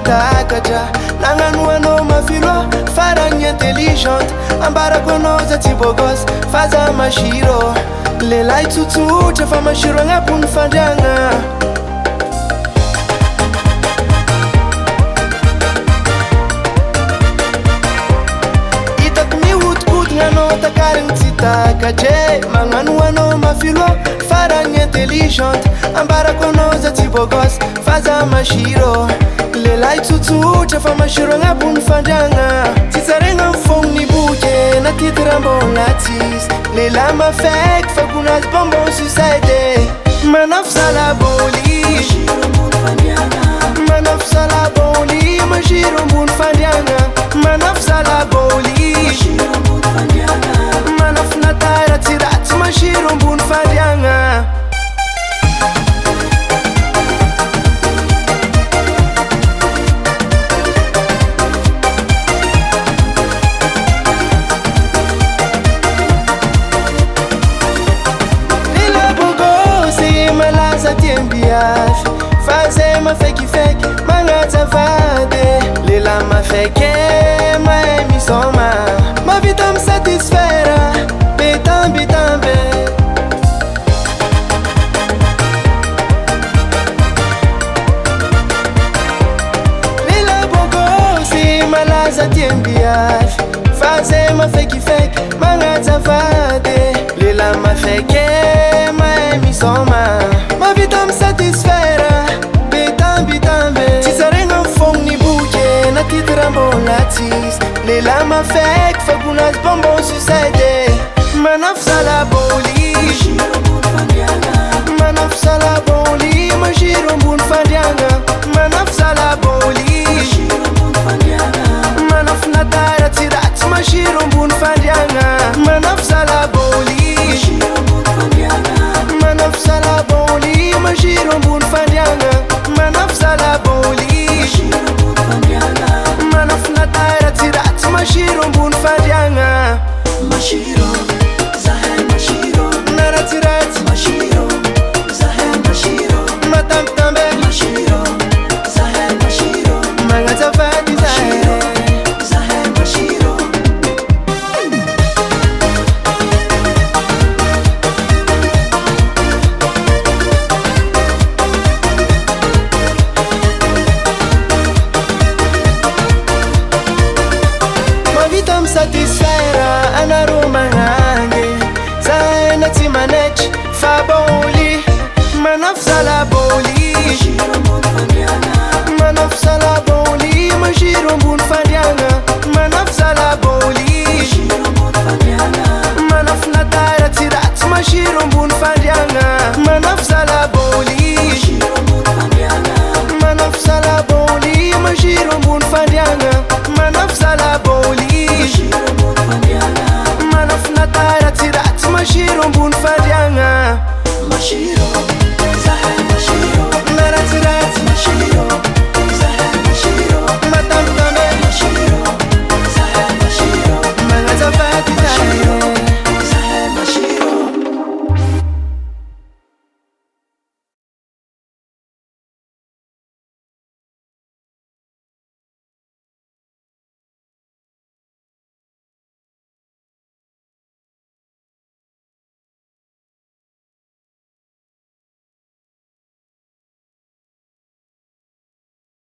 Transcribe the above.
takatra nagnanoanao mafiloa faragny intelligente ambarako anao za tsy bogos fa za masiro lelahy tsotsotra fa masiro agnabony fandriagna hitako mihodikodigna anao takarigny tsy takatre magnano anao mafiloa faragny intelligente ambarako anao za tsy bogos fa za masiro lelahy tsotsotra fa masiro agnabony fandriagna tsy tsaregna mifogny boke na titre mbola tsisy lelahy mafaiky fa konazy bonbon sucede manafo salabôly manafo salabôly masiro ambony fandriagna manafo salabôly manafo natara tsy ratsy masiro ambony fandriagna tiembiafy faze mafekifeky magnazavady lela mafeke mahay misoma mavita misatisfera betambitambe lela bogosy malaza tiembiafy faze mafekifeky magnazavady lela mafeke mahay misoma mavita misatisfera betambitambe tsy tsaregna mifogny boke na titre mbola tsisy lelahy mafaiky fa konazy bonbon sucede manafo salabôly manafo salabôly masiro ambony fandriagna manafo salabôly manafo natara tsy ratsy masiro ambony fandriagna manafo salabôly manafo salabôly masiro ambony fandriagna manafo salabôly manafo natara tsy ratsy masiro ambony fandriagna Mashiro, zahay mashiro, naratsiratsy mashiro, zahay mashiro, matambitambe mashiro, zahay mashiro, magnazavady zahay zahay mashiro. mavita misatisfera anaro magnangy zahay na tsy manetry fa bôly manafo salabôly manafo salabôly masiro ambony fandriagna manafo salabôly manafo natara tsy ratsy masiro ambony fandriagna